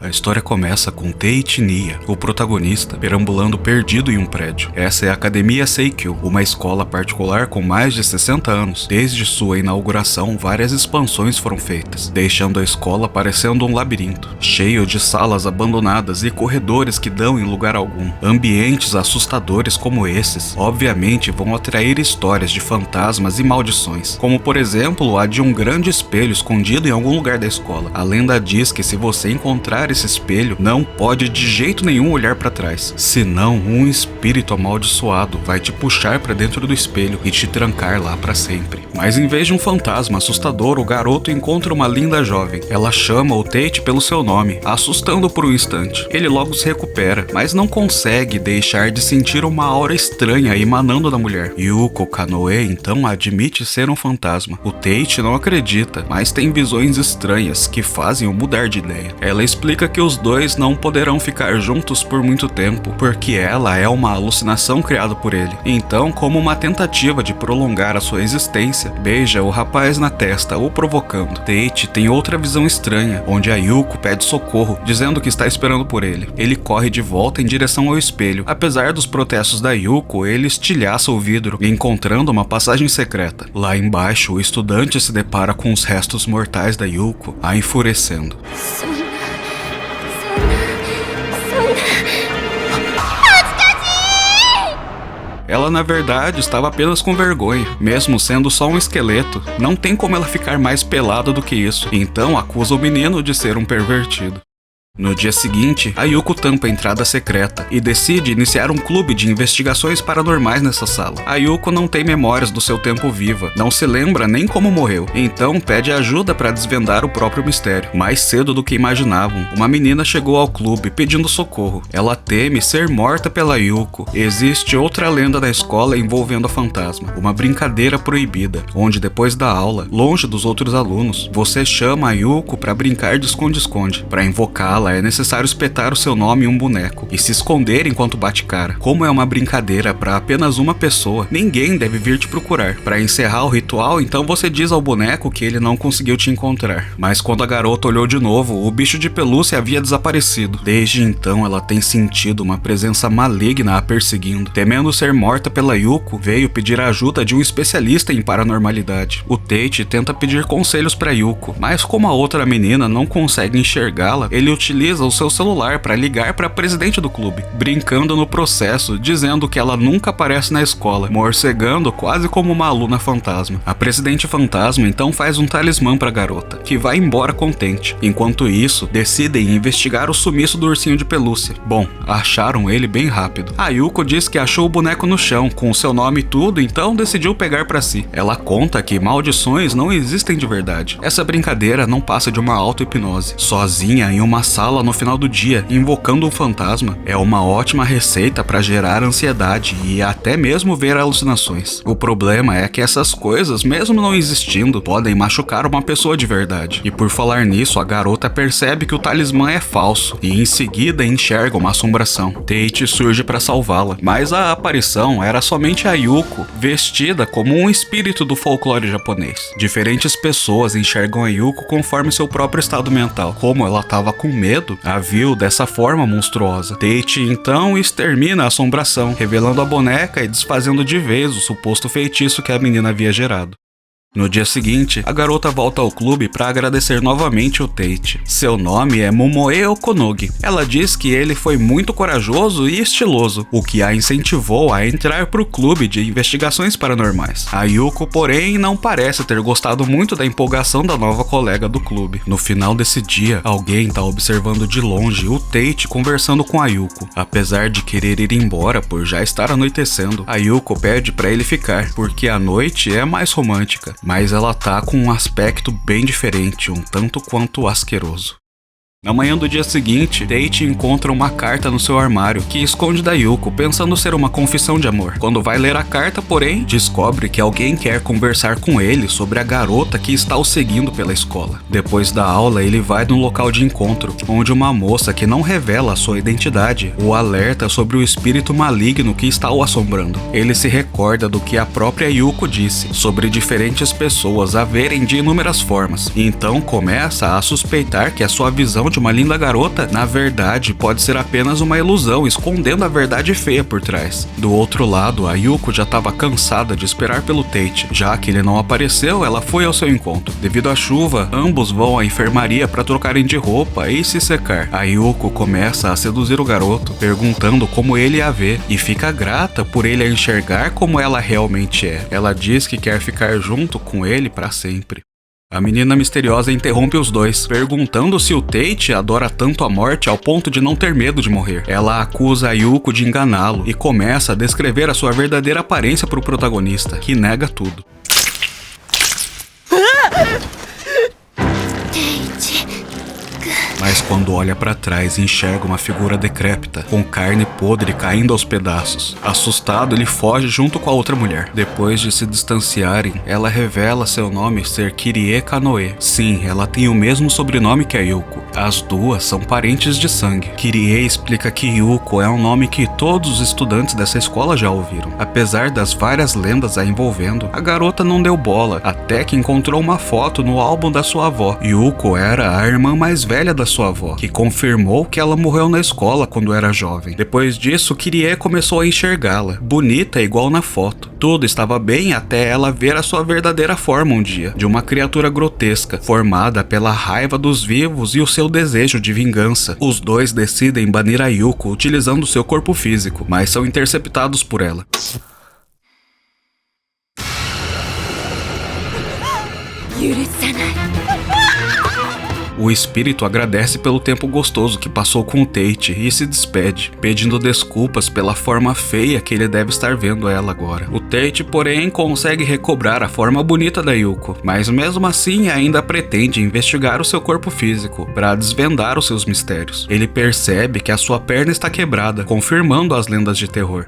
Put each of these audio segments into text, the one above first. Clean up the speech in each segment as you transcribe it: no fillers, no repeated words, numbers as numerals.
A história começa com Teiichi Nia, o protagonista, perambulando perdido em um prédio. Essa é a Academia Seikyo, uma escola particular com mais de 60 anos. Desde sua inauguração, várias expansões foram feitas, deixando a escola parecendo um labirinto, cheio de salas abandonadas e corredores que dão em lugar algum. Ambientes assustadores como esses, obviamente, vão atrair histórias de fantasmas e maldições, como por exemplo a de um grande espelho escondido em algum lugar da escola. A lenda diz que se você encontrar esse espelho, não pode de jeito nenhum olhar para trás, senão um espírito amaldiçoado vai te puxar para dentro do espelho e te trancar lá para sempre. Mas em vez de um fantasma assustador, o garoto encontra uma linda jovem. Ela chama o Teiichi pelo seu nome, assustando por um instante. Ele logo se recupera, mas não consegue deixar de sentir uma aura estranha emanando da mulher. Yuko Kanoe então admite ser um fantasma. O Teiichi não acredita, mas tem visões estranhas que fazem-o mudar de ideia. Ela explica que os dois não poderão ficar juntos por muito tempo, porque ela é uma alucinação criada por ele. Então, como uma tentativa de prolongar a sua existência, beija o rapaz na testa, o provocando. Teiichi tem outra visão estranha, onde a Yuko pede socorro, dizendo que está esperando por ele. Ele corre de volta em direção ao espelho. Apesar dos protestos da Yuko, ele estilhaça o vidro, encontrando uma passagem secreta. Lá embaixo, o estudante se depara com os restos mortais da Yuko, a enfurecendo. Ela na verdade estava apenas com vergonha, mesmo sendo só um esqueleto. Não tem como ela ficar mais pelada do que isso, então acusa o menino de ser um pervertido. No dia seguinte, a Yuko tampa a entrada secreta e decide iniciar um clube de investigações paranormais nessa sala. A Yuko não tem memórias do seu tempo viva, não se lembra nem como morreu, então pede ajuda para desvendar o próprio mistério. Mais cedo do que imaginavam, uma menina chegou ao clube pedindo socorro. Ela teme ser morta pela Yuko. Existe outra lenda na escola envolvendo a fantasma, uma brincadeira proibida, onde depois da aula, longe dos outros alunos, você chama a Yuko para brincar de esconde-esconde. Para invocá-la, é necessário espetar o seu nome em um boneco e se esconder enquanto bate cara. Como é uma brincadeira para apenas uma pessoa, ninguém deve vir te procurar. Para encerrar o ritual, então você diz ao boneco que ele não conseguiu te encontrar. Mas quando a garota olhou de novo, o bicho de pelúcia havia desaparecido. Desde então, ela tem sentido uma presença maligna a perseguindo. Temendo ser morta pela Yuko, veio pedir a ajuda de um especialista em paranormalidade. O Teiichi tenta pedir conselhos para Yuko, mas como a outra menina não consegue enxergá-la, ele utiliza o seu celular para ligar para a presidente do clube, brincando no processo, dizendo que ela nunca aparece na escola, morcegando quase como uma aluna fantasma. A presidente fantasma então faz um talismã para a garota, que vai embora contente. Enquanto isso, decidem investigar o sumiço do ursinho de pelúcia. Bom, acharam ele bem rápido. A Yuko diz que achou o boneco no chão, com o seu nome e tudo, então decidiu pegar para si. Ela conta que maldições não existem de verdade. Essa brincadeira não passa de uma auto-hipnose. Sozinha em uma sala no final do dia, invocando um fantasma, é uma ótima receita para gerar ansiedade e até mesmo ver alucinações. O problema é que essas coisas, mesmo não existindo, podem machucar uma pessoa de verdade. E por falar nisso, a garota percebe que o talismã é falso e em seguida enxerga uma assombração. Teiichi surge para salvá-la, mas a aparição era somente a Yuko, vestida como um espírito do folclore japonês. Diferentes pessoas enxergam a Yuko conforme seu próprio estado mental. Como ela estava com medo, a viu dessa forma monstruosa. Teiichi então extermina a assombração, revelando a boneca e desfazendo de vez o suposto feitiço que a menina havia gerado. No dia seguinte, a garota volta ao clube para agradecer novamente o Teiichi. Seu nome é Momoe Okonogi. Ela diz que ele foi muito corajoso e estiloso, o que a incentivou a entrar para o clube de investigações paranormais. A Yuko, porém, não parece ter gostado muito da empolgação da nova colega do clube. No final desse dia, alguém está observando de longe o Teiichi conversando com a Yuko. Apesar de querer ir embora por já estar anoitecendo, a Yuko pede para ele ficar, porque a noite é mais romântica. Mas ela tá com um aspecto bem diferente, um tanto quanto asqueroso. Na manhã do dia seguinte, Teiichi encontra uma carta no seu armário que esconde da Yuko, pensando ser uma confissão de amor. Quando vai ler a carta, porém, descobre que alguém quer conversar com ele sobre a garota que está o seguindo pela escola. Depois da aula, ele vai no local de encontro, onde uma moça que não revela a sua identidade o alerta sobre o espírito maligno que está o assombrando. Ele se recorda do que a própria Yuko disse sobre diferentes pessoas a verem de inúmeras formas, e então começa a suspeitar que a sua visão de uma linda garota, na verdade pode ser apenas uma ilusão escondendo a verdade feia por trás. Do outro lado, a Yuko já estava cansada de esperar pelo Tate. Já que ele não apareceu, ela foi ao seu encontro. Devido à chuva, ambos vão à enfermaria para trocarem de roupa e se secar. A Yuko começa a seduzir o garoto, perguntando como ele a vê, e fica grata por ele a enxergar como ela realmente é. Ela diz que quer ficar junto com ele para sempre. A menina misteriosa interrompe os dois, perguntando se o Tate adora tanto a morte ao ponto de não ter medo de morrer. Ela acusa a Yuko de enganá-lo e começa a descrever a sua verdadeira aparência para o protagonista, que nega tudo. Mas quando olha pra trás, enxerga uma figura decrépita, com carne podre caindo aos pedaços. Assustado, ele foge junto com a outra mulher. Depois de se distanciarem, ela revela seu nome ser Kirie Kanoe. Sim, ela tem o mesmo sobrenome que a Yuko. As duas são parentes de sangue. Kirie explica que Yuko é um nome que todos os estudantes dessa escola já ouviram. Apesar das várias lendas a envolvendo, a garota não deu bola, até que encontrou uma foto no álbum da sua avó. Yuko era a irmã mais velha da sua avó, que confirmou que ela morreu na escola quando era jovem. Depois disso, Kirie começou a enxergá-la, bonita igual na foto. Tudo estava bem até ela ver a sua verdadeira forma um dia, de uma criatura grotesca, formada pela raiva dos vivos e o seu desejo de vingança. Os dois decidem banir a Yuko utilizando seu corpo físico, mas são interceptados por ela. O espírito agradece pelo tempo gostoso que passou com o Tate e se despede, pedindo desculpas pela forma feia que ele deve estar vendo ela agora. O Tate, porém, consegue recobrar a forma bonita da Yuko, mas mesmo assim ainda pretende investigar o seu corpo físico para desvendar os seus mistérios. Ele percebe que a sua perna está quebrada, confirmando as lendas de terror.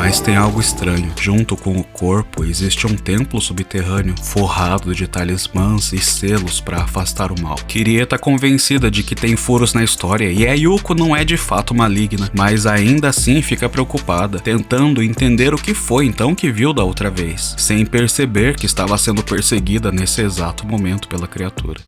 Mas tem algo estranho. Junto com o corpo existe um templo subterrâneo forrado de talismãs e selos para afastar o mal. Kirie tá convencida de que tem furos na história e a Yuko não é de fato maligna, mas ainda assim fica preocupada, tentando entender o que foi então que viu da outra vez, sem perceber que estava sendo perseguida nesse exato momento pela criatura.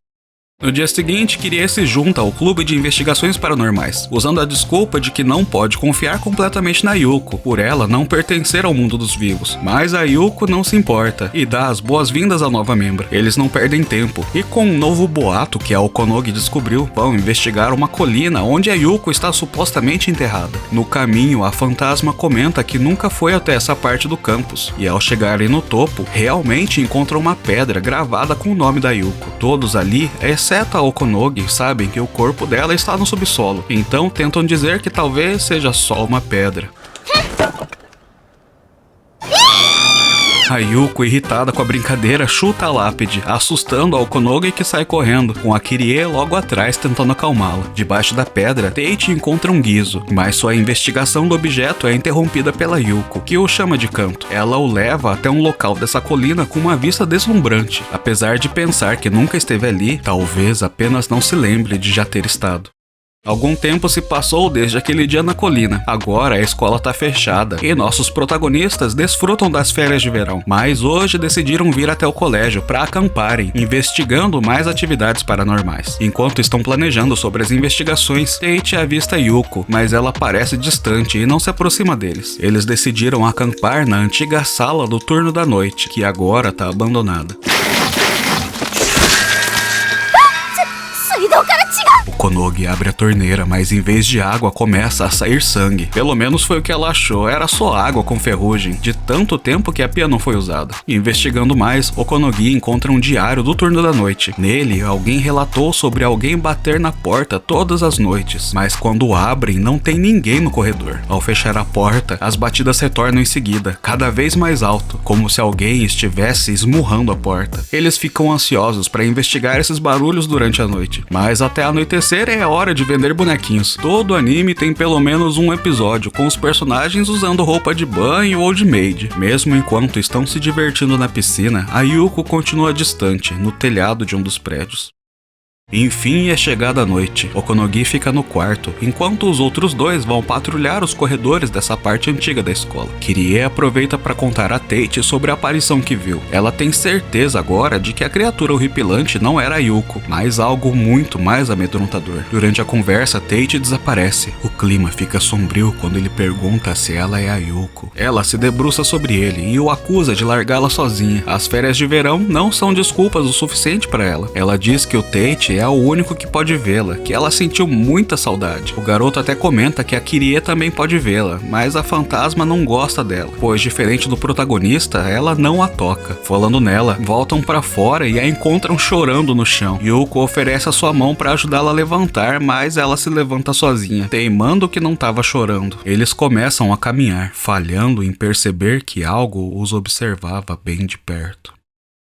No dia seguinte, Kirie se junta ao clube de investigações paranormais, usando a desculpa de que não pode confiar completamente na Yuko, por ela não pertencer ao mundo dos vivos. Mas a Yuko não se importa e dá as boas-vindas à nova membra. Eles não perdem tempo, e com um novo boato que a Okonogi descobriu, vão investigar uma colina onde a Yuko está supostamente enterrada. No caminho, a fantasma comenta que nunca foi até essa parte do campus, e ao chegarem no topo, realmente encontram uma pedra gravada com o nome da Yuko. Todos ali, exceto a Okonogi, sabem que o corpo dela está no subsolo, então tentam dizer que talvez seja só uma pedra. A Yuko, irritada com a brincadeira, chuta a lápide, assustando a Okonogi, que sai correndo, com a Kirie logo atrás tentando acalmá-la. Debaixo da pedra, Tate encontra um guizo, mas sua investigação do objeto é interrompida pela Yuko, que o chama de canto. Ela o leva até um local dessa colina com uma vista deslumbrante. Apesar de pensar que nunca esteve ali, talvez apenas não se lembre de já ter estado. Algum tempo se passou desde aquele dia na colina. Agora a escola tá fechada e nossos protagonistas desfrutam das férias de verão. Mas hoje decidiram vir até o colégio para acamparem, investigando mais atividades paranormais. Enquanto estão planejando sobre as investigações, Tate avista Yuko, mas ela parece distante e não se aproxima deles. Eles decidiram acampar na antiga sala do turno da noite, que agora tá abandonada. Okonogi abre a torneira, mas em vez de água começa a sair sangue. Pelo menos foi o que ela achou, era só água com ferrugem, de tanto tempo que a pia não foi usada. Investigando mais, Okonogi encontra um diário do turno da noite. Nele, alguém relatou sobre alguém bater na porta todas as noites, mas quando abrem, não tem ninguém no corredor. Ao fechar a porta, as batidas retornam em seguida, cada vez mais alto, como se alguém estivesse esmurrando a porta. Eles ficam ansiosos para investigar esses barulhos durante a noite, mas até anoitecer é hora de vender bonequinhos. Todo anime tem pelo menos um episódio com os personagens usando roupa de banho ou de maid. Mesmo enquanto estão se divertindo na piscina, a Yuko continua distante, no telhado de um dos prédios. Enfim, é chegada a noite. Okonogi fica no quarto, enquanto os outros dois vão patrulhar os corredores dessa parte antiga da escola. Kirie aproveita para contar a Tate sobre a aparição que viu. Ela tem certeza agora de que a criatura horripilante não era a Yuko, mas algo muito mais amedrontador. Durante a conversa, Tate desaparece. O clima fica sombrio quando ele pergunta se ela é a Yuko. Ela se debruça sobre ele e o acusa de largá-la sozinha. As férias de verão não são desculpas o suficiente para ela. Ela diz que o Tate é o único que pode vê-la, que ela sentiu muita saudade. O garoto até comenta que a Kirie também pode vê-la, mas a fantasma não gosta dela, pois diferente do protagonista, ela não a toca. Falando nela, voltam para fora e a encontram chorando no chão. Yuko oferece a sua mão para ajudá-la a levantar, mas ela se levanta sozinha, teimando que não estava chorando. Eles começam a caminhar, falhando em perceber que algo os observava bem de perto.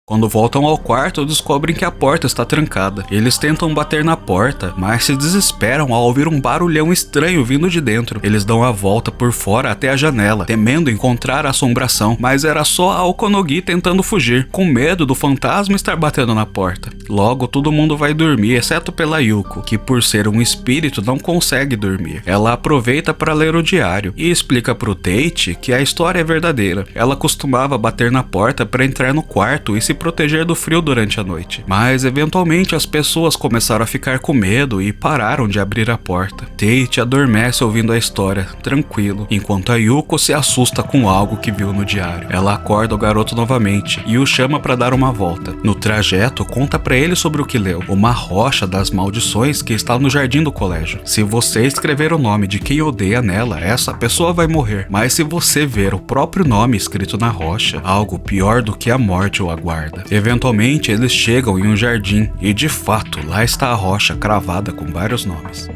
Quando voltam ao quarto, descobrem que a porta está trancada. Eles tentam bater na porta, mas se desesperam ao ouvir um barulhão estranho vindo de dentro. Eles dão a volta por fora até a janela, temendo encontrar a assombração, mas era só a Okonogi tentando fugir, com medo do fantasma estar batendo na porta. Logo, todo mundo vai dormir, exceto pela Yuko, que por ser um espírito não consegue dormir. Ela aproveita para ler o diário e explica pro Tate que a história é verdadeira. Ela costumava bater na porta para entrar no quarto e se proteger do frio durante a noite. Mas eventualmente as pessoas começaram a ficar com medo e pararam de abrir a porta. Tate adormece ouvindo a história, tranquilo, enquanto a Yuko se assusta com algo que viu no diário. Ela acorda o garoto novamente e o chama para dar uma volta. No trajeto, conta para ele sobre o que leu, uma rocha das maldições que está no jardim do colégio. Se você escrever o nome de quem odeia nela, essa pessoa vai morrer. Mas se você ver o próprio nome escrito na rocha, algo pior do que a morte o aguarda. Eventualmente, eles chegam em um jardim e, de fato, lá está a rocha cravada com vários nomes.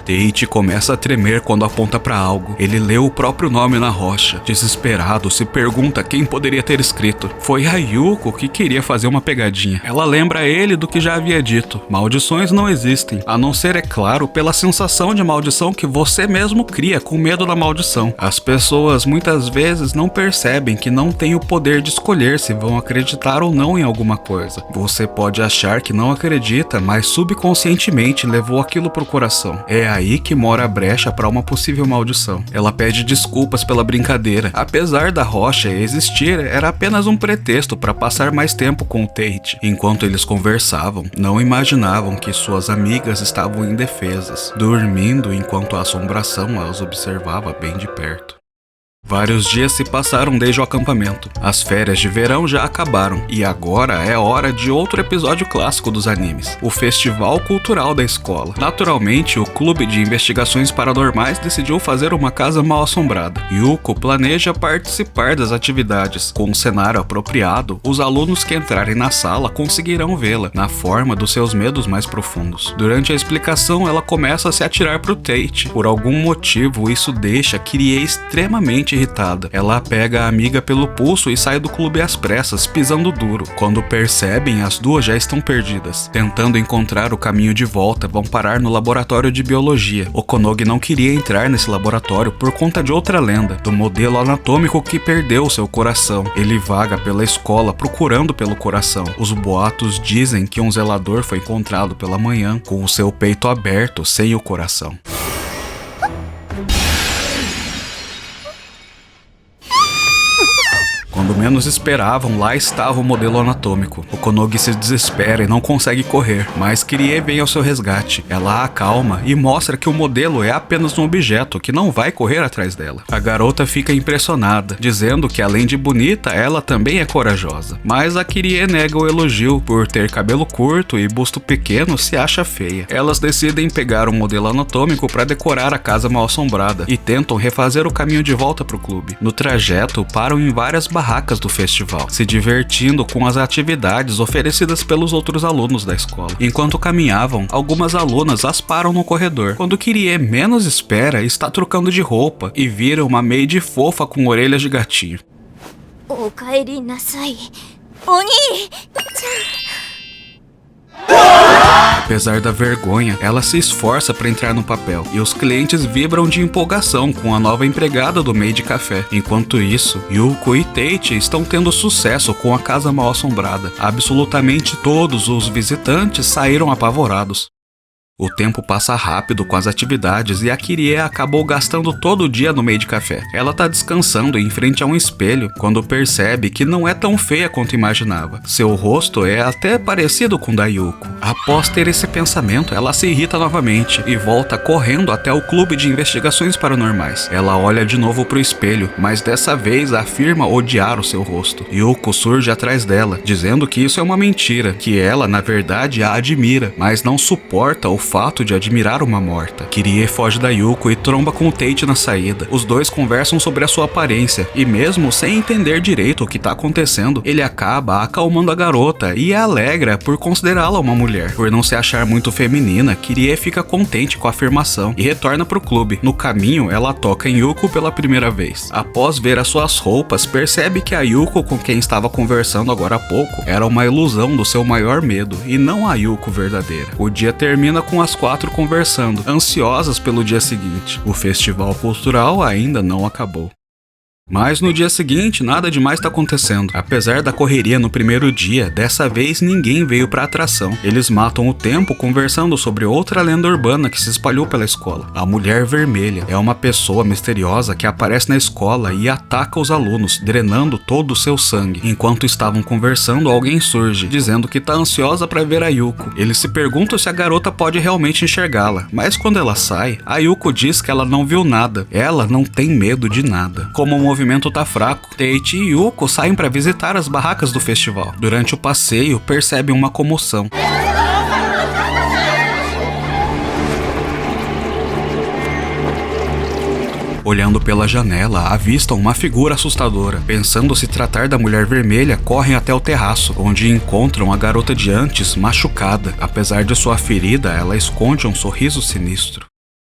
Tate começa a tremer quando aponta para algo. Ele lê o próprio nome na rocha. Desesperado, se pergunta quem poderia ter escrito. Foi a Yuko que queria fazer uma pegadinha. Ela lembra ele do que já havia dito. Maldições não existem, a não ser, é claro, pela sensação de maldição que você mesmo cria com medo da maldição. As pessoas muitas vezes não percebem que não têm o poder de escolher se vão acreditar ou não em alguma coisa. Você pode achar que não acredita, mas subconscientemente levou aquilo pro coração. É aí que mora a brecha para uma possível maldição. Ela pede desculpas pela brincadeira. Apesar da rocha existir, era apenas um pretexto para passar mais tempo com o Tate. Enquanto eles conversavam, não imaginavam que suas amigas estavam indefesas, dormindo enquanto a assombração as observava bem de perto. Vários dias se passaram desde o acampamento. As férias de verão já acabaram e agora é hora de outro episódio clássico dos animes, o Festival Cultural da Escola. Naturalmente, o Clube de Investigações Paranormais decidiu fazer uma casa mal assombrada. Yuko planeja participar das atividades. Com um cenário apropriado, os alunos que entrarem na sala conseguirão vê-la, na forma dos seus medos mais profundos. Durante a explicação, ela começa a se atirar pro Tate. Por algum motivo, isso deixa Kirie extremamente irritada. Ela pega a amiga pelo pulso e sai do clube às pressas, pisando duro. Quando percebem, as duas já estão perdidas. Tentando encontrar o caminho de volta, vão parar no laboratório de biologia. Okonogi não queria entrar nesse laboratório por conta de outra lenda, do modelo anatômico que perdeu seu coração. Ele vaga pela escola procurando pelo coração. Os boatos dizem que um zelador foi encontrado pela manhã com o seu peito aberto, sem o coração. Quando menos esperavam, lá estava o modelo anatômico. Okonogi se desespera e não consegue correr, mas Kirie vem ao seu resgate. Ela a acalma e mostra que o modelo é apenas um objeto que não vai correr atrás dela. A garota fica impressionada, dizendo que além de bonita, ela também é corajosa. Mas a Kirie nega o elogio, por ter cabelo curto e busto pequeno se acha feia. Elas decidem pegar um modelo anatômico para decorar a casa mal assombrada e tentam refazer o caminho de volta para o clube. No trajeto, param em várias barracas do festival, se divertindo com as atividades oferecidas pelos outros alunos da escola. Enquanto caminhavam, algumas alunas as param no corredor. Quando Kirie menos espera, está trocando de roupa e vira uma maid fofa com orelhas de gatinho. Apesar da vergonha, ela se esforça para entrar no papel e os clientes vibram de empolgação com a nova empregada do Made Café. Enquanto isso, Yuko e Tate estão tendo sucesso com a casa mal assombrada. Absolutamente todos os visitantes saíram apavorados. O tempo passa rápido com as atividades e a Kirie acabou gastando todo o dia no Made Café. Ela tá descansando em frente a um espelho quando percebe que não é tão feia quanto imaginava. Seu rosto é até parecido com o da Yuko. Após ter esse pensamento, ela se irrita novamente e volta correndo até o clube de investigações paranormais. Ela olha de novo pro espelho, mas dessa vez afirma odiar o seu rosto. Yuko surge atrás dela, dizendo que isso é uma mentira, que ela, na verdade, a admira, mas não suporta o fato de admirar uma morta. Kirie foge da Yuko e tromba com o Tate na saída. Os dois conversam sobre a sua aparência e mesmo sem entender direito o que tá acontecendo, ele acaba acalmando a garota e a alegra por considerá-la uma mulher. Por não se achar muito feminina, Kirie fica contente com a afirmação e retorna pro clube. No caminho, ela toca em Yuko pela primeira vez. Após ver as suas roupas, percebe que a Yuko com quem estava conversando agora há pouco era uma ilusão do seu maior medo e não a Yuko verdadeira. O dia termina com as quatro conversando, ansiosas pelo dia seguinte. O festival cultural ainda não acabou. Mas no dia seguinte, nada demais está acontecendo. Apesar da correria no primeiro dia, dessa vez ninguém veio para a atração. Eles matam o tempo conversando sobre outra lenda urbana que se espalhou pela escola. A Mulher Vermelha é uma pessoa misteriosa que aparece na escola e ataca os alunos, drenando todo o seu sangue. Enquanto estavam conversando, alguém surge, dizendo que está ansiosa para ver a Yuko. Eles se perguntam se a garota pode realmente enxergá-la, mas quando ela sai, a Yuko diz que ela não viu nada. Ela não tem medo de nada. Como o movimento tá fraco, Tate e Yuko saem para visitar as barracas do festival. Durante o passeio, percebem uma comoção. Olhando pela janela, avistam uma figura assustadora. Pensando se tratar da Mulher Vermelha, correm até o terraço, onde encontram a garota de antes machucada. Apesar de sua ferida, ela esconde um sorriso sinistro.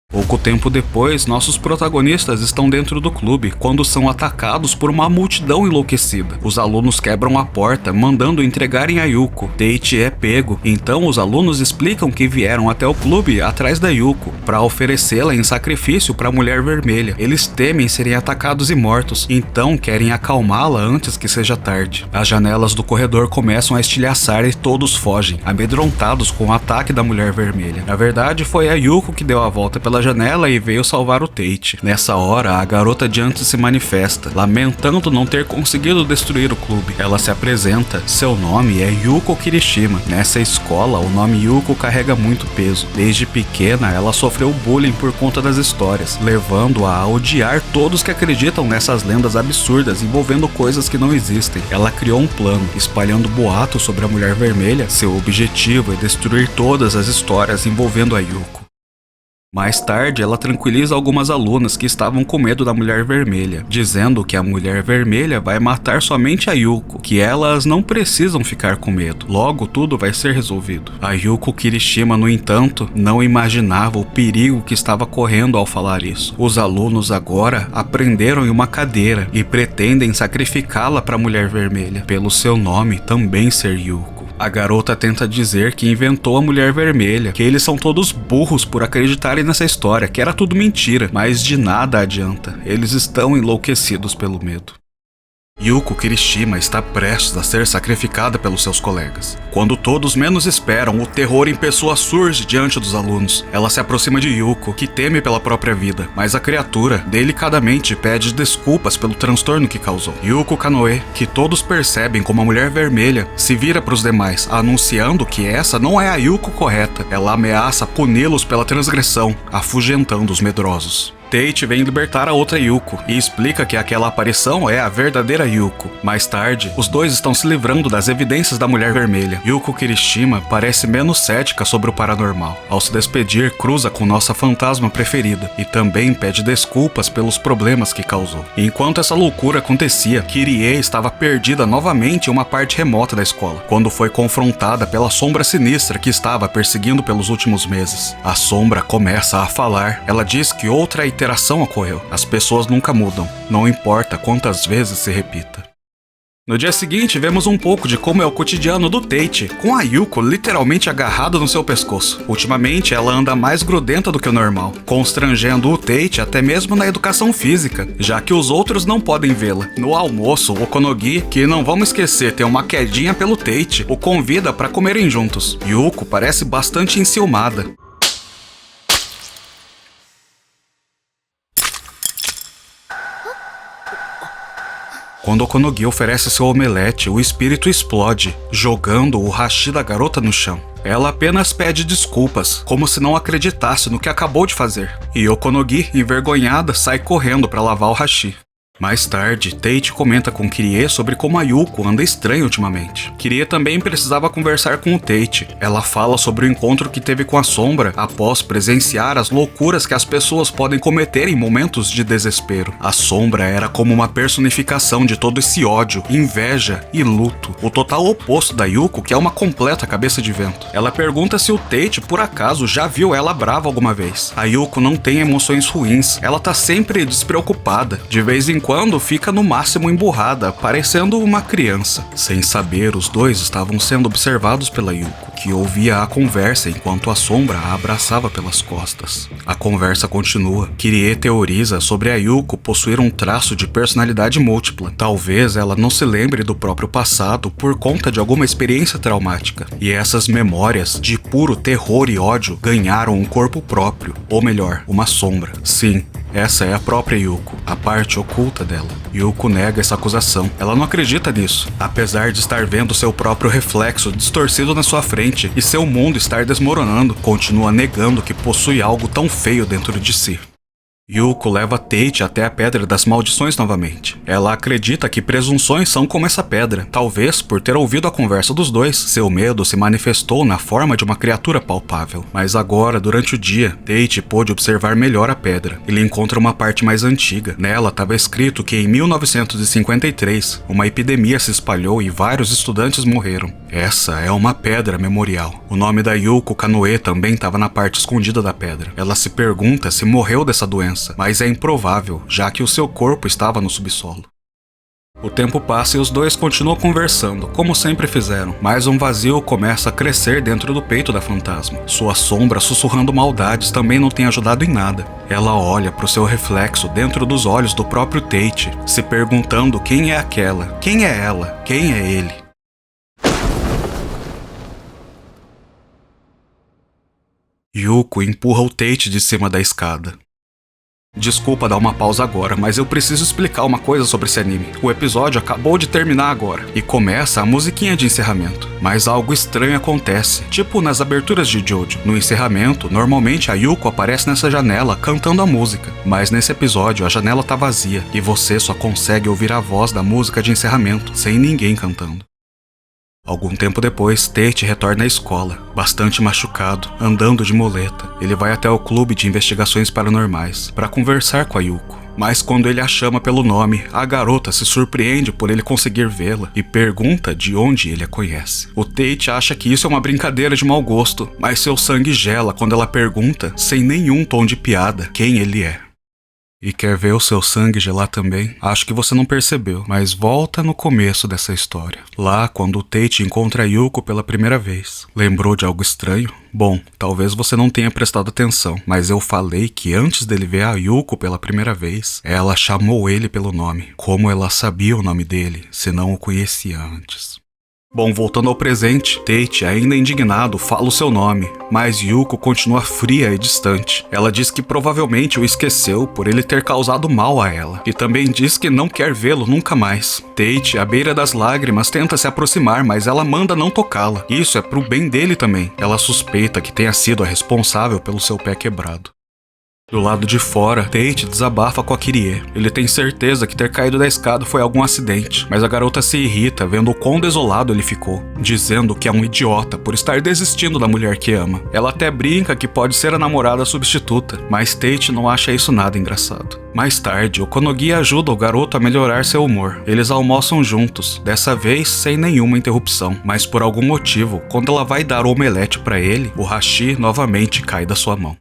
Pouco tempo depois, nossos protagonistas estão dentro do clube quando são atacados por uma multidão enlouquecida. Os alunos quebram a porta, mandando entregarem a Yuko. Tate é pego, então os alunos explicam que vieram até o clube atrás da Yuko para oferecê-la em sacrifício para a Mulher Vermelha. Eles temem serem atacados e mortos, então querem acalmá-la antes que seja tarde. As janelas do corredor começam a estilhaçar e todos fogem, amedrontados com o ataque da Mulher Vermelha. Na verdade, foi a Yuko que deu a volta pela janela e veio salvar o Tate. Nessa hora, a garota de antes se manifesta, lamentando não ter conseguido destruir o clube. Ela se apresenta. Seu nome é Yuko Kirishima. Nessa escola, o nome Yuko carrega muito peso. Desde pequena, ela sofreu bullying por conta das histórias, levando-a a odiar todos que acreditam nessas lendas absurdas envolvendo coisas que não existem. Ela criou um plano, espalhando boatos sobre a Mulher Vermelha. Seu objetivo é destruir todas as histórias envolvendo a Yuko. Mais tarde, ela tranquiliza algumas alunas que estavam com medo da Mulher Vermelha, dizendo que a Mulher Vermelha vai matar somente a Yuko, que elas não precisam ficar com medo. Logo, tudo vai ser resolvido. A Yuko Kirishima, no entanto, não imaginava o perigo que estava correndo ao falar isso. Os alunos agora aprenderam em uma cadeira e pretendem sacrificá-la para a Mulher Vermelha, pelo seu nome também ser Yuko. A garota tenta dizer que inventou a Mulher Vermelha, que eles são todos burros por acreditarem nessa história, que era tudo mentira, mas de nada adianta. Eles estão enlouquecidos pelo medo. Yuko Kirishima está prestes a ser sacrificada pelos seus colegas. Quando todos menos esperam, o terror em pessoa surge diante dos alunos. Ela se aproxima de Yuko, que teme pela própria vida, mas a criatura delicadamente pede desculpas pelo transtorno que causou. Yuko Kanoe, que todos percebem como a Mulher Vermelha, se vira para os demais, anunciando que essa não é a Yuko correta. Ela ameaça puni-los pela transgressão, afugentando os medrosos. Tate vem libertar a outra Yuko e explica que aquela aparição é a verdadeira Yuko. Mais tarde, os dois estão se livrando das evidências da Mulher Vermelha. Yuko Kirishima parece menos cética sobre o paranormal. Ao se despedir, cruza com nossa fantasma preferida e também pede desculpas pelos problemas que causou. Enquanto essa loucura acontecia, Kirie estava perdida novamente em uma parte remota da escola, quando foi confrontada pela sombra sinistra que estava perseguindo pelos últimos meses. A sombra começa a falar. Ela diz que outra iteração ocorreu. As pessoas nunca mudam, não importa quantas vezes se repita. No dia seguinte, vemos um pouco de como é o cotidiano do Tate, com a Yuko literalmente agarrada no seu pescoço. Ultimamente, ela anda mais grudenta do que o normal, constrangendo o Tate até mesmo na educação física, já que os outros não podem vê-la. No almoço, o Okonogi, que não vamos esquecer tem uma quedinha pelo Tate, o convida para comerem juntos. Yuko parece bastante enciumada. Quando Okonogi oferece seu omelete, o espírito explode, jogando o hashi da garota no chão. Ela apenas pede desculpas, como se não acreditasse no que acabou de fazer. E Okonogi, envergonhada, sai correndo para lavar o hashi. Mais tarde, Tate comenta com Kirie sobre como a Yuko anda estranha ultimamente. Kirie também precisava conversar com o Tate. Ela fala sobre o encontro que teve com a Sombra após presenciar as loucuras que as pessoas podem cometer em momentos de desespero. A Sombra era como uma personificação de todo esse ódio, inveja e luto. O total oposto da Yuko, que é uma completa cabeça de vento. Ela pergunta se o Tate, por acaso, já viu ela brava alguma vez. A Yuko não tem emoções ruins. Ela tá sempre despreocupada. De vez em quando fica no máximo emburrada, parecendo uma criança. Sem saber, os dois estavam sendo observados pela Yuko, que ouvia a conversa enquanto a Sombra a abraçava pelas costas. A conversa continua. Kirie teoriza sobre a Yuko possuir um traço de personalidade múltipla. Talvez ela não se lembre do próprio passado por conta de alguma experiência traumática. E essas memórias de puro terror e ódio ganharam um corpo próprio, ou melhor, uma sombra. Sim, essa é a própria Yuko, a parte oculta dela. Yuko nega essa acusação. Ela não acredita nisso, apesar de estar vendo seu próprio reflexo distorcido na sua frente e seu mundo estar desmoronando, continua negando que possui algo tão feio dentro de si. Yuko leva Tate até a Pedra das Maldições novamente. Ela acredita que presunções são como essa pedra. Talvez, por ter ouvido a conversa dos dois, seu medo se manifestou na forma de uma criatura palpável. Mas agora, durante o dia, Tate pôde observar melhor a pedra. Ele encontra uma parte mais antiga. Nela estava escrito que em 1953, uma epidemia se espalhou e vários estudantes morreram. Essa é uma pedra memorial. O nome da Yuko Kanoe também estava na parte escondida da pedra. Ela se pergunta se morreu dessa doença, mas é improvável, já que o seu corpo estava no subsolo. O tempo passa e os dois continuam conversando, como sempre fizeram, mas um vazio começa a crescer dentro do peito da fantasma. Sua sombra sussurrando maldades também não tem ajudado em nada. Ela olha para o seu reflexo dentro dos olhos do próprio Tate, se perguntando quem é aquela, quem é ela, quem é ele. Yuko empurra o Tate de cima da escada. Desculpa dar uma pausa agora, mas eu preciso explicar uma coisa sobre esse anime. O episódio acabou de terminar agora, e começa a musiquinha de encerramento. Mas algo estranho acontece, tipo nas aberturas de Jojo. No encerramento, normalmente a Yuko aparece nessa janela cantando a música, mas nesse episódio a janela tá vazia, e você só consegue ouvir a voz da música de encerramento, sem ninguém cantando. Algum tempo depois, Tate retorna à escola, bastante machucado, andando de muleta. Ele vai até o clube de investigações paranormais para conversar com a Yuko. Mas quando ele a chama pelo nome, a garota se surpreende por ele conseguir vê-la e pergunta de onde ele a conhece. O Tate acha que isso é uma brincadeira de mau gosto, mas seu sangue gela quando ela pergunta, sem nenhum tom de piada, quem ele é. E quer ver o seu sangue gelar também? Acho que você não percebeu, mas volta no começo dessa história. Lá, quando o Tate encontra a Yuko pela primeira vez. Lembrou de algo estranho? Bom, talvez você não tenha prestado atenção, mas eu falei que antes dele ver a Yuko pela primeira vez, ela chamou ele pelo nome. Como ela sabia o nome dele, se não o conhecia antes? Bom, voltando ao presente, Tate, ainda indignado, fala o seu nome, mas Yuko continua fria e distante. Ela diz que provavelmente o esqueceu por ele ter causado mal a ela, e também diz que não quer vê-lo nunca mais. Tate, à beira das lágrimas, tenta se aproximar, mas ela manda não tocá-la. Isso é pro bem dele também. Ela suspeita que tenha sido a responsável pelo seu pé quebrado. Do lado de fora, Tate desabafa com a Kirie. Ele tem certeza que ter caído da escada foi algum acidente, mas a garota se irrita vendo o quão desolado ele ficou, dizendo que é um idiota por estar desistindo da mulher que ama. Ela até brinca que pode ser a namorada substituta, mas Tate não acha isso nada engraçado. Mais tarde, Okonogi ajuda o garoto a melhorar seu humor. Eles almoçam juntos, dessa vez sem nenhuma interrupção, mas por algum motivo, quando ela vai dar o omelete para ele, o hashi novamente cai da sua mão.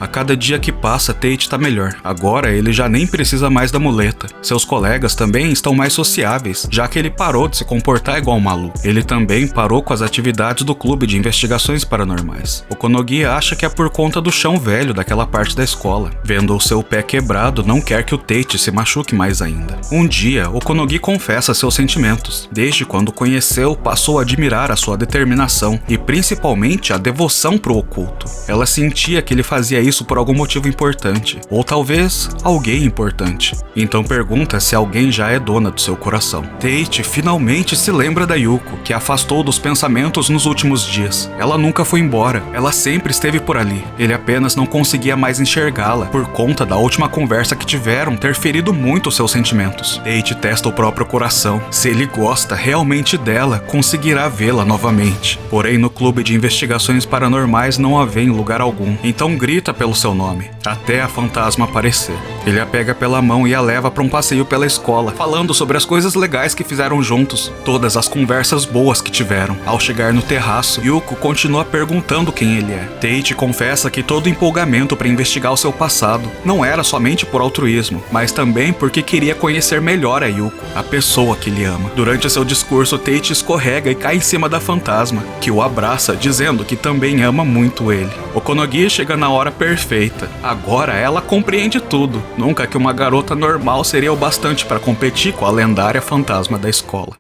A cada dia que passa, Tate tá melhor. Agora ele já nem precisa mais da muleta. Seus colegas também estão mais sociáveis, já que ele parou de se comportar igual um maluco. Ele também parou com as atividades do clube de investigações paranormais. Okonogi acha que é por conta do chão velho daquela parte da escola. Vendo o seu pé quebrado, não quer que o Tate se machuque mais ainda. Um dia, Okonogi confessa seus sentimentos. Desde quando o conheceu, passou a admirar a sua determinação e principalmente a devoção pro oculto. Ela sentia que ele fazia isso por algum motivo importante, ou talvez alguém importante. Então pergunta se alguém já é dona do seu coração. Tate finalmente se lembra da Yuko, que a afastou dos pensamentos nos últimos dias. Ela nunca foi embora, ela sempre esteve por ali. Ele apenas não conseguia mais enxergá-la, por conta da última conversa que tiveram ter ferido muito seus sentimentos. Tate testa o próprio coração. Se ele gosta realmente dela, conseguirá vê-la novamente. Porém, no clube de investigações paranormais não a vê em lugar algum. Então grita pelo seu nome, até a fantasma aparecer. Ele a pega pela mão e a leva para um passeio pela escola, falando sobre as coisas legais que fizeram juntos, todas as conversas boas que tiveram. Ao chegar no terraço, Yuko continua perguntando quem ele é. Tate confessa que todo o empolgamento para investigar o seu passado não era somente por altruísmo, mas também porque queria conhecer melhor a Yuko, a pessoa que ele ama. Durante seu discurso, Tate escorrega e cai em cima da fantasma, que o abraça, dizendo que também ama muito ele. Okonogi chega na hora perfeita. Agora ela compreende tudo. Nunca que uma garota normal seria o bastante para competir com a lendária fantasma da escola.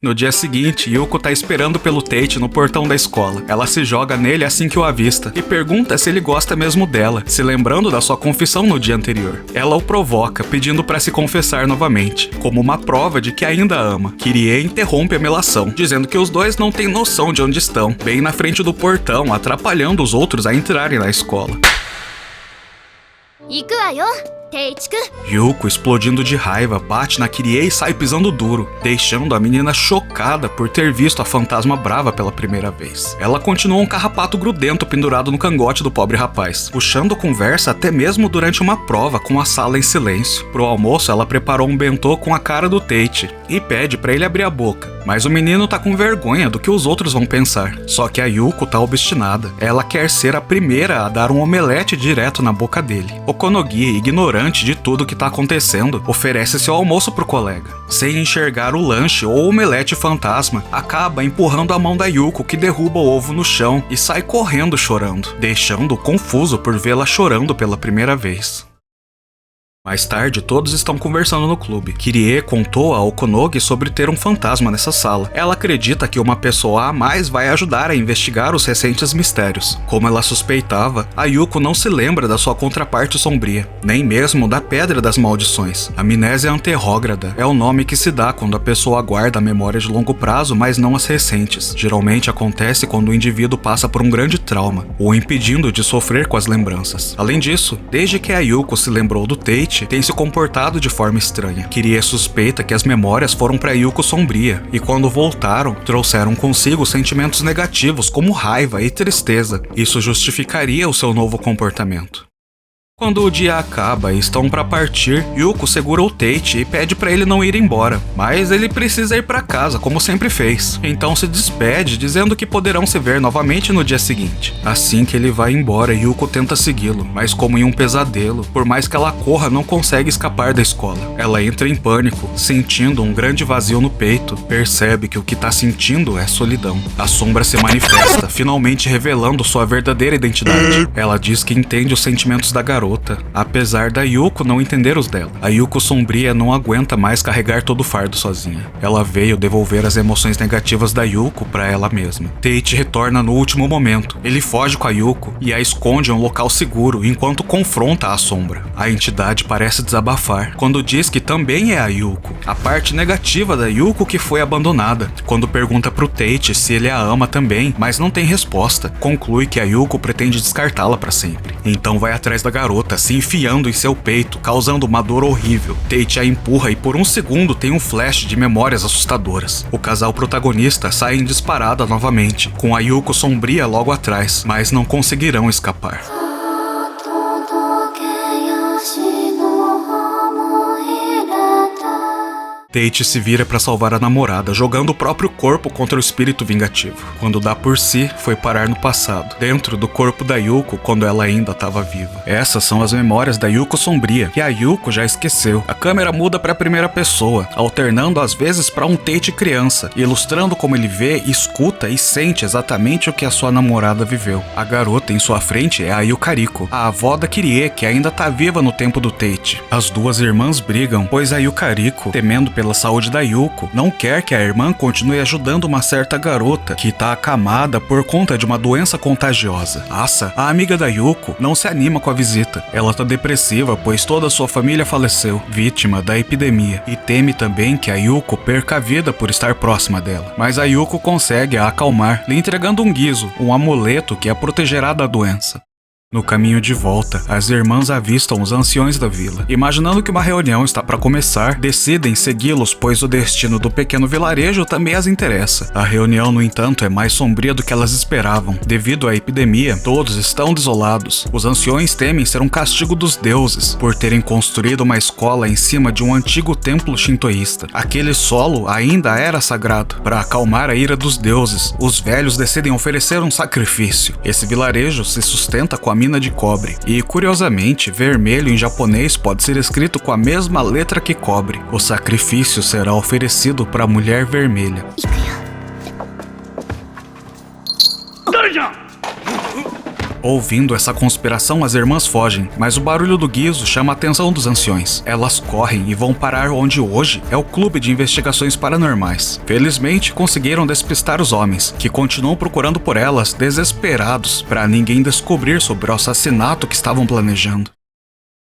No dia seguinte, Yuko tá esperando pelo Tate no portão da escola. Ela se joga nele assim que o avista e pergunta se ele gosta mesmo dela, se lembrando da sua confissão no dia anterior. Ela o provoca, pedindo para se confessar novamente, como uma prova de que ainda ama. Kirie interrompe a melação, dizendo que os dois não têm noção de onde estão, bem na frente do portão, atrapalhando os outros a entrarem na escola. Yuko, explodindo de raiva, bate na Kirie e sai pisando duro, deixando a menina chocada por ter visto a fantasma brava pela primeira vez. Ela continua um carrapato grudento pendurado no cangote do pobre rapaz, puxando conversa até mesmo durante uma prova com a sala em silêncio. Pro almoço, ela preparou um bentô com a cara do Tate e pede pra ele abrir a boca, mas o menino tá com vergonha do que os outros vão pensar. Só que a Yuko tá obstinada. Ela quer ser a primeira a dar um omelete direto na boca dele. Okonogi, ignorante de tudo que tá acontecendo, oferece seu almoço pro colega. Sem enxergar o lanche ou o omelete fantasma, acaba empurrando a mão da Yuko, que derruba o ovo no chão e sai correndo chorando, deixando-o confuso por vê-la chorando pela primeira vez. Mais tarde, todos estão conversando no clube. Kirie contou a Okonogi sobre ter um fantasma nessa sala. Ela acredita que uma pessoa a mais vai ajudar a investigar os recentes mistérios. Como ela suspeitava, a Yuko não se lembra da sua contraparte sombria, nem mesmo da Pedra das Maldições. Amnésia anterrógrada é o nome que se dá quando a pessoa guarda a memória de longo prazo, mas não as recentes. Geralmente acontece quando o indivíduo passa por um grande trauma, o impedindo de sofrer com as lembranças. Além disso, desde que a Yuko se lembrou do Tate, tem se comportado de forma estranha. Kirie suspeita que as memórias foram para Yuko sombria, e quando voltaram, trouxeram consigo sentimentos negativos como raiva e tristeza. Isso justificaria o seu novo comportamento. Quando o dia acaba e estão para partir, Yuko segura o Tate e pede para ele não ir embora, mas ele precisa ir para casa, como sempre fez. Então se despede, dizendo que poderão se ver novamente no dia seguinte. Assim que ele vai embora, Yuko tenta segui-lo, mas como em um pesadelo, por mais que ela corra, não consegue escapar da escola. Ela entra em pânico, sentindo um grande vazio no peito, percebe que o que tá sentindo é solidão. A sombra se manifesta, finalmente revelando sua verdadeira identidade. Ela diz que entende os sentimentos da garota, apesar da Yuko não entender os dela. A Yuko sombria não aguenta mais carregar todo o fardo sozinha. Ela veio devolver as emoções negativas da Yuko para ela mesma. Tate retorna no último momento. Ele foge com a Yuko e a esconde em um local seguro enquanto confronta a sombra. A entidade parece desabafar quando diz que também é a Yuko, a parte negativa da Yuko que foi abandonada. Quando pergunta pro Tate se ele a ama também, mas não tem resposta, conclui que a Yuko pretende descartá-la para sempre. Então vai atrás da garota, se enfiando em seu peito, causando uma dor horrível. Tate a empurra e por um segundo tem um flash de memórias assustadoras. O casal protagonista sai em disparada novamente, com a Yuko sombria logo atrás, mas não conseguirão escapar. Tate se vira para salvar a namorada, jogando o próprio corpo contra o espírito vingativo. Quando dá por si, foi parar no passado, dentro do corpo da Yuko quando ela ainda estava viva. Essas são as memórias da Yuko sombria, que a Yuko já esqueceu. A câmera muda para a primeira pessoa, alternando às vezes para um Tate criança, ilustrando como ele vê, escuta e sente exatamente o que a sua namorada viveu. A garota em sua frente é a Yukariko, a avó da Kirie, que ainda tá viva no tempo do Tate. As duas irmãs brigam, pois a Yukariko, temendo pela saúde da Yuko, não quer que a irmã continue ajudando uma certa garota que tá acamada por conta de uma doença contagiosa. Asa, a amiga da Yuko, não se anima com a visita. Ela tá depressiva, pois toda a sua família faleceu, vítima da epidemia, e teme também que a Yuko perca a vida por estar próxima dela. Mas a Yuko consegue a acalmar, lhe entregando um guizo, um amuleto que a protegerá da doença. No caminho de volta, as irmãs avistam os anciões da vila. Imaginando que uma reunião está para começar, decidem segui-los, pois o destino do pequeno vilarejo também as interessa. A reunião, no entanto, é mais sombria do que elas esperavam. Devido à epidemia, todos estão desolados. Os anciões temem ser um castigo dos deuses, por terem construído uma escola em cima de um antigo templo shintoísta. Aquele solo ainda era sagrado. Para acalmar a ira dos deuses, os velhos decidem oferecer um sacrifício. Esse vilarejo se sustenta com a mina de cobre, e curiosamente, vermelho em japonês pode ser escrito com a mesma letra que cobre. O sacrifício será oferecido para a mulher vermelha. Ouvindo essa conspiração, as irmãs fogem, mas o barulho do guizo chama a atenção dos anciões. Elas correm e vão parar onde hoje é o Clube de Investigações Paranormais. Felizmente, conseguiram despistar os homens, que continuam procurando por elas, desesperados, para ninguém descobrir sobre o assassinato que estavam planejando.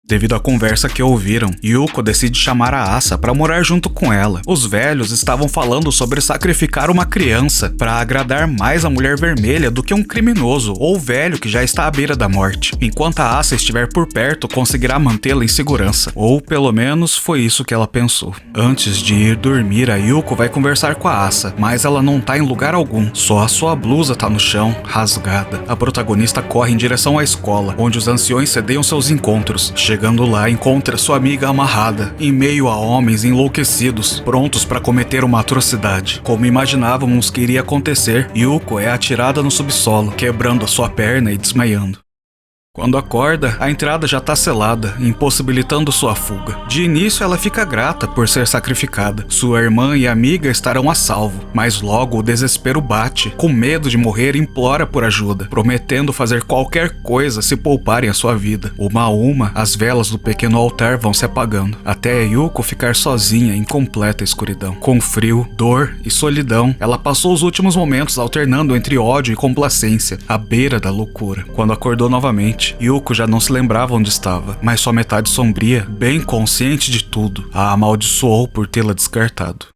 Devido à conversa que ouviram, Yuko decide chamar a Asa para morar junto com ela. Os velhos estavam falando sobre sacrificar uma criança para agradar mais a mulher vermelha do que um criminoso ou velho que já está à beira da morte. Enquanto a Asa estiver por perto, conseguirá mantê-la em segurança. Ou pelo menos foi isso que ela pensou. Antes de ir dormir, a Yuko vai conversar com a Asa, mas ela não tá em lugar algum. Só a sua blusa tá no chão, rasgada. A protagonista corre em direção à escola, onde os anciões cedeiam seus encontros. Chegando lá, encontra sua amiga amarrada, em meio a homens enlouquecidos, prontos para cometer uma atrocidade. Como imaginávamos que iria acontecer, Yuko é atirada no subsolo, quebrando a sua perna e desmaiando. Quando acorda, a entrada já está selada, impossibilitando sua fuga. De início, ela fica grata por ser sacrificada. Sua irmã e amiga estarão a salvo, mas logo o desespero bate. Com medo de morrer, implora por ajuda, prometendo fazer qualquer coisa se pouparem a sua vida. Uma a uma, as velas do pequeno altar vão se apagando, até Yuko ficar sozinha em completa escuridão. Com frio, dor e solidão, ela passou os últimos momentos alternando entre ódio e complacência, à beira da loucura. Quando acordou novamente, Yuko já não se lembrava onde estava, mas sua metade sombria, bem consciente de tudo, a amaldiçoou por tê-la descartado.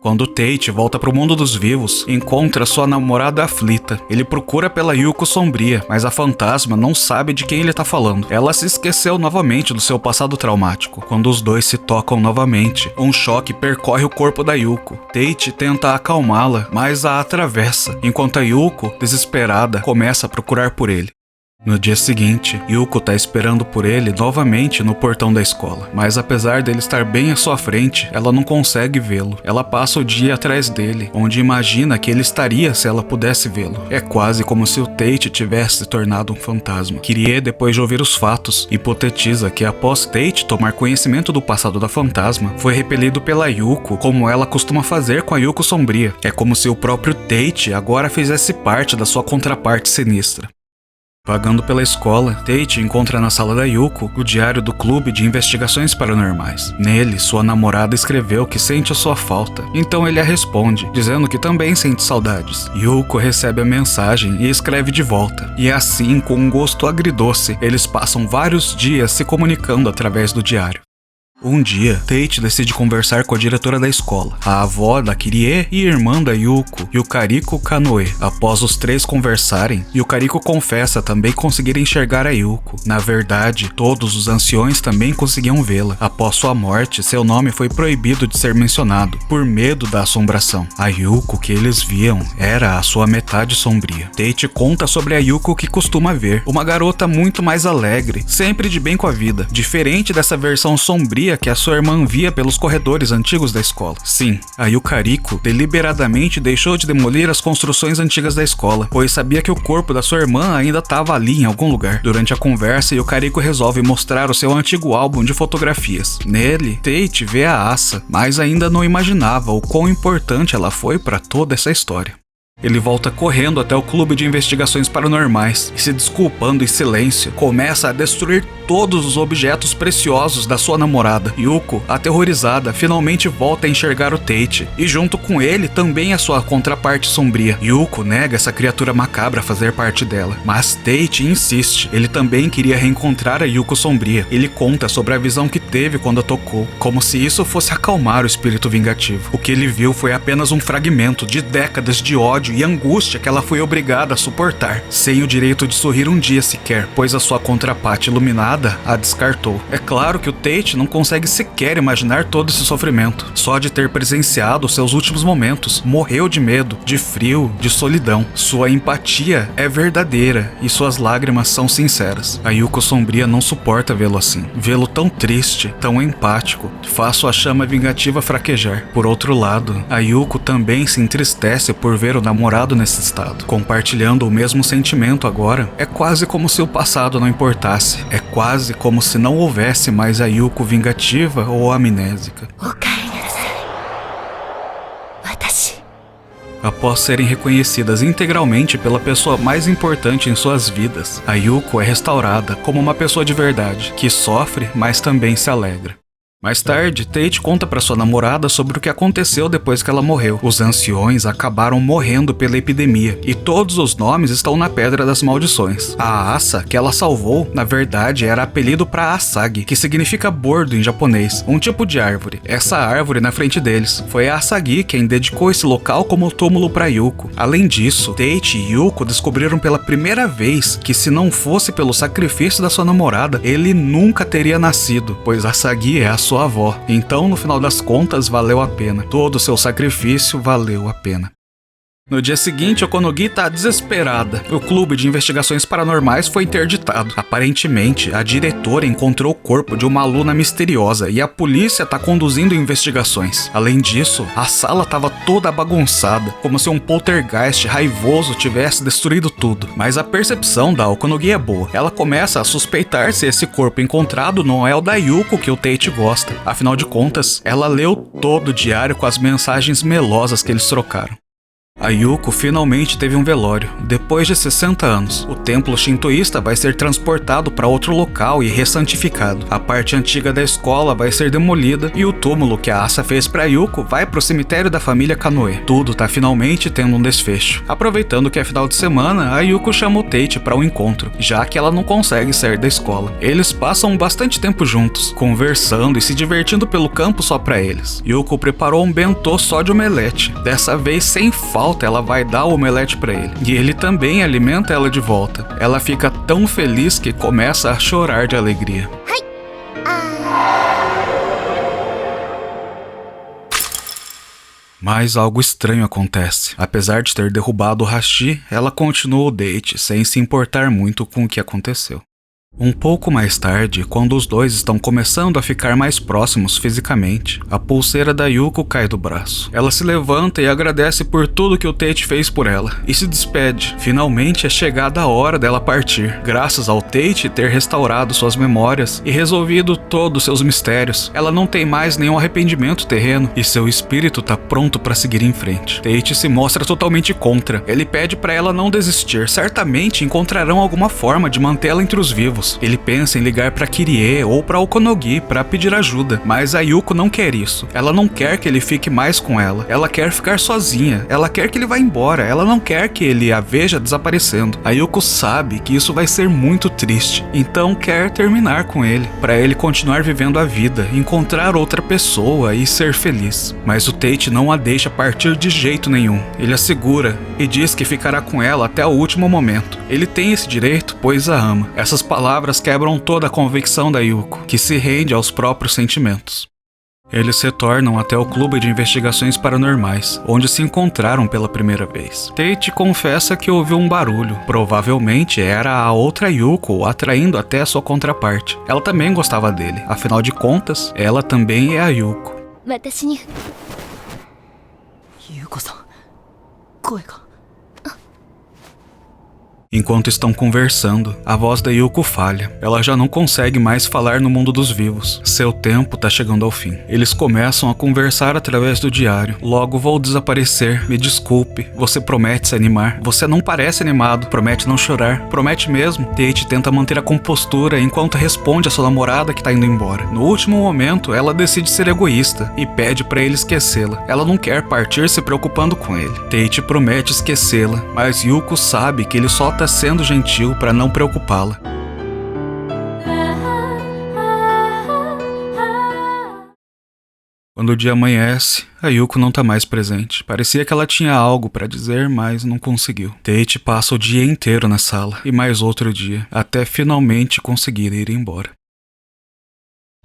Quando Tate volta para o mundo dos vivos, encontra sua namorada aflita. Ele procura pela Yuko sombria, mas a fantasma não sabe de quem ele está falando. Ela se esqueceu novamente do seu passado traumático. Quando os dois se tocam novamente, um choque percorre o corpo da Yuko. Tate tenta acalmá-la, mas a atravessa, enquanto a Yuko, desesperada, começa a procurar por ele. No dia seguinte, Yuko tá esperando por ele novamente no portão da escola, mas apesar dele estar bem à sua frente, ela não consegue vê-lo. Ela passa o dia atrás dele, onde imagina que ele estaria se ela pudesse vê-lo. É quase como se o Tate tivesse se tornado um fantasma. Kirie, depois de ouvir os fatos, hipotetiza que após Tate tomar conhecimento do passado da fantasma, foi repelido pela Yuko, como ela costuma fazer com a Yuko sombria. É como se o próprio Tate agora fizesse parte da sua contraparte sinistra. Vagando pela escola, Tate encontra na sala da Yuko o diário do Clube de Investigações Paranormais. Nele, sua namorada escreveu que sente a sua falta, então ele a responde, dizendo que também sente saudades. Yuko recebe a mensagem e escreve de volta. E assim, com um gosto agridoce, eles passam vários dias se comunicando através do diário. Um dia, Tate decide conversar com a diretora da escola, a avó da Kirie e irmã da Yuko, Yukariko Kanoe. Após os três conversarem, Yukariko confessa também conseguir enxergar a Yuko. Na verdade, todos os anciões também conseguiam vê-la. Após sua morte, seu nome foi proibido de ser mencionado, por medo da assombração. A Yuko que eles viam era a sua metade sombria. Tate conta sobre a Yuko que costuma ver, uma garota muito mais alegre, sempre de bem com a vida, diferente dessa versão sombria sabia que a sua irmã via pelos corredores antigos da escola. Sim, a Yukariku deliberadamente deixou de demolir as construções antigas da escola, pois sabia que o corpo da sua irmã ainda estava ali em algum lugar. Durante a conversa, Yukariku resolve mostrar o seu antigo álbum de fotografias. Nele, Tate vê a Asa, mas ainda não imaginava o quão importante ela foi para toda essa história. Ele volta correndo até o clube de investigações paranormais e, se desculpando em silêncio, começa a destruir todos os objetos preciosos da sua namorada. Yuko, aterrorizada, finalmente volta a enxergar o Tate, e junto com ele também a sua contraparte sombria. Yuko nega essa criatura macabra a fazer parte dela, mas Tate insiste. Ele também queria reencontrar a Yuko sombria. Ele conta sobre a visão que teve quando a tocou, como se isso fosse acalmar o espírito vingativo. O que ele viu foi apenas um fragmento de décadas de ódio e angústia que ela foi obrigada a suportar, sem o direito de sorrir um dia sequer, pois a sua contraparte iluminada a descartou. É claro que o Tate não consegue sequer imaginar todo esse sofrimento. Só de ter presenciado seus últimos momentos, morreu de medo, de frio, de solidão. Sua empatia é verdadeira e suas lágrimas são sinceras. A Yuko sombria não suporta vê-lo assim. Vê-lo tão triste, tão empático, faz sua chama vingativa fraquejar. Por outro lado, a Yuko também se entristece por ver o namorado nesse estado, compartilhando o mesmo sentimento agora. É quase como se o passado não importasse. É quase como se não houvesse mais a Yuko vingativa ou amnésica. Após serem reconhecidas integralmente pela pessoa mais importante em suas vidas, a Yuko é restaurada como uma pessoa de verdade, que sofre, mas também se alegra. Mais tarde, Tate conta para sua namorada sobre o que aconteceu depois que ela morreu. Os anciões acabaram morrendo pela epidemia, e todos os nomes estão na Pedra das Maldições. A Asa, que ela salvou, na verdade era apelido para Asagi, que significa bordo em japonês, um tipo de árvore. Essa árvore na frente deles. Foi a Asagi quem dedicou esse local como túmulo para Yuko. Além disso, Tate e Yuko descobriram pela primeira vez que, se não fosse pelo sacrifício da sua namorada, ele nunca teria nascido, pois Asagi é a sua avó. Então, no final das contas, valeu a pena. Todo o seu sacrifício valeu a pena. No dia seguinte, Okonogi está desesperada. O clube de investigações paranormais foi interditado. Aparentemente, a diretora encontrou o corpo de uma aluna misteriosa e a polícia está conduzindo investigações. Além disso, a sala estava toda bagunçada, como se um poltergeist raivoso tivesse destruído tudo. Mas a percepção da Okonogi é boa. Ela começa a suspeitar se esse corpo encontrado não é o da Yuko que o Tate gosta. Afinal de contas, ela leu todo o diário com as mensagens melosas que eles trocaram. A Yuko finalmente teve um velório. Depois de 60 anos, o templo shintoísta vai ser transportado para outro local e ressantificado. A parte antiga da escola vai ser demolida e o túmulo que a Asa fez para Yuko vai para o cemitério da família Kanoe. Tudo tá finalmente tendo um desfecho. Aproveitando que é final de semana, a Yuko chama o Tate para um encontro, já que ela não consegue sair da escola. Eles passam bastante tempo juntos, conversando e se divertindo pelo campo só para eles. Yuko preparou um bentô só de omelete, dessa vez sem falta. Ela vai dar o omelete pra ele, e ele também alimenta ela de volta. Ela fica tão feliz que começa a chorar de alegria. Mas algo estranho acontece. Apesar de ter derrubado o Hashi, ela continua o date sem se importar muito com o que aconteceu. Um pouco mais tarde, quando os dois estão começando a ficar mais próximos fisicamente, a pulseira da Yuko cai do braço. Ela se levanta e agradece por tudo que o Tate fez por ela, e se despede. Finalmente é chegada a hora dela partir. Graças ao Tate ter restaurado suas memórias e resolvido todos seus mistérios, ela não tem mais nenhum arrependimento terreno, e seu espírito tá pronto para seguir em frente. Tate se mostra totalmente contra. Ele pede para ela não desistir. Certamente encontrarão alguma forma de mantê-la entre os vivos. Ele pensa em ligar para Kirie ou para Okonogi para pedir ajuda, mas a Yuko não quer isso. Ela não quer que ele fique mais com ela. Ela quer ficar sozinha. Ela quer que ele vá embora. Ela não quer que ele a veja desaparecendo. A Yuko sabe que isso vai ser muito triste, então quer terminar com ele, para ele continuar vivendo a vida, encontrar outra pessoa e ser feliz. Mas o Tate não a deixa partir de jeito nenhum. Ele a segura e diz que ficará com ela até o último momento. Ele tem esse direito, pois a ama. Essas palavras quebram toda a convicção da Yuko, que se rende aos próprios sentimentos. Eles retornam até o clube de investigações paranormais, onde se encontraram pela primeira vez. Tate confessa que ouviu um barulho. Provavelmente era a outra Yuko atraindo até a sua contraparte. Ela também gostava dele, afinal de contas, ela também é a Yuko. 私に優子さん、声が。 Enquanto estão conversando, a voz da Yuko falha. Ela já não consegue mais falar no mundo dos vivos. Seu tempo tá chegando ao fim. Eles começam a conversar através do diário. Logo vou desaparecer. Me desculpe. Você promete se animar. Você não parece animado. Promete não chorar. Promete mesmo. Tate tenta manter a compostura enquanto responde a sua namorada que tá indo embora. No último momento, ela decide ser egoísta e pede pra ele esquecê-la. Ela não quer partir se preocupando com ele. Tate promete esquecê-la, mas Yuko sabe que ele só tá sendo gentil para não preocupá-la. Quando o dia amanhece, a Yuko não tá mais presente. Parecia que ela tinha algo para dizer, mas não conseguiu. Tate passa o dia inteiro na sala, e mais outro dia, até finalmente conseguir ir embora.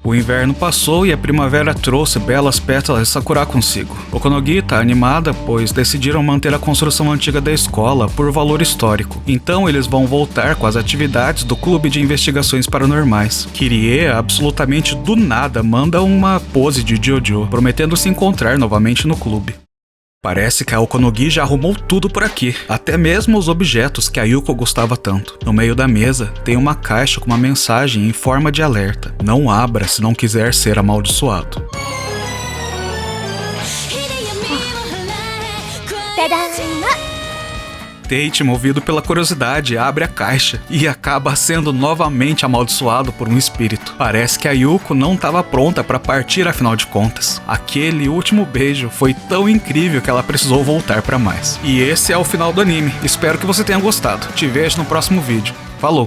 O inverno passou e a primavera trouxe belas pétalas de sakura consigo. Okonogi tá animada, pois decidiram manter a construção antiga da escola por valor histórico. Então eles vão voltar com as atividades do Clube de Investigações Paranormais. Kirie, absolutamente do nada, manda uma pose de Jojo, prometendo se encontrar novamente no clube. Parece que a Okonogi já arrumou tudo por aqui, até mesmo os objetos que a Yuko gostava tanto. No meio da mesa, tem uma caixa com uma mensagem em forma de alerta. Não abra se não quiser ser amaldiçoado. Tate, movido pela curiosidade, abre a caixa e acaba sendo novamente amaldiçoado por um espírito. Parece que a Yuko não estava pronta para partir afinal de contas. Aquele último beijo foi tão incrível que ela precisou voltar para mais. E esse é o final do anime. Espero que você tenha gostado. Te vejo no próximo vídeo. Falou!